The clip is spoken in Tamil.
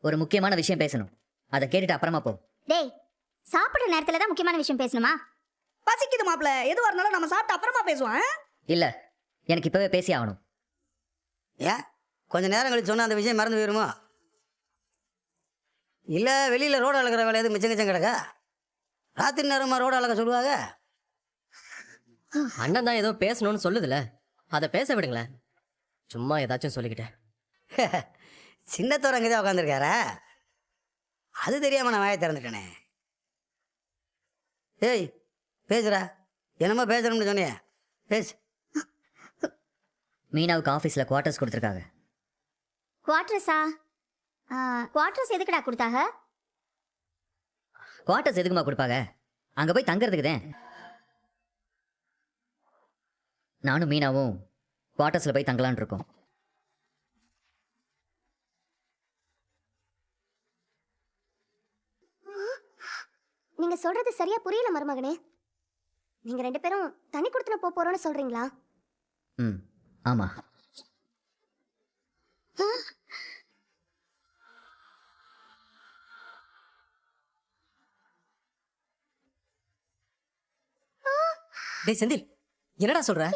ஒரு முக்கியமான விஷயம் பேசணும். அதை கேட்டுட்டு அப்புறமா போ. டேய், சாப்பிடுற நேரத்துல தான் முக்கியமான விஷயம் பேசணுமா? பசிக்குது மாப்ள, எதுவா இருந்தாலும் நம்ம சாப்பிட்டு அப்புறமா பேசுவோம். இல்ல, எனக்கு இப்பவே பேசி ஆகணும். ஏன் கொஞ்சம் நேரம் கழிச்சு சொன்னால் அந்த விஷயம் மறந்து போயிருமோ? இல்லை வெளியில் ரோடு அளக்கிற வேலை எதுவும் மிச்சம் கிச்சம் கிடக்கா? ராத்திரி நேரமாக ரோடு அளக்க சொல்லுவாங்க. அண்ணன் தான் ஏதோ பேசணும்னு சொல்லுதுல, அதை பேச விடுங்களேன். சும்மா ஏதாச்சும் சொல்லிக்கிட்டேன். சின்னத்தோர் அங்கே தான் உட்காந்துருக்காரா? அது தெரியாமல் நான் வாயை திறந்துட்டேனே. ஏய் பேசுகிறா, என்னமோ பேசணும்னு சொன்னியே, பேசு. மீனாவுக்கு ஆஃபீஸில் குவார்ட்டர்ஸ் கொடுத்துருக்காங்க. குவார்டர்ஸா? குவார்டர்ஸ் எதுக்குடா கொடுத்தாங்க? குவார்ட்டர்ஸ் எதுக்குமா கொடுப்பாங்க? அங்கே போய் தங்குறதுக்கு தான். நானும் மீனாவும் குவார்ட்டர்ஸில் போய் தங்கலான் இருக்கோம். நீங்க சொல்றது சரியா புரியல மருமகனே. நீங்க 2 பேரும் தனி கொடுத்துன போறோம்னு சொல்றீங்களா? ம், ஆமாம். டேய் செந்தில், என்னடா சொல்ற?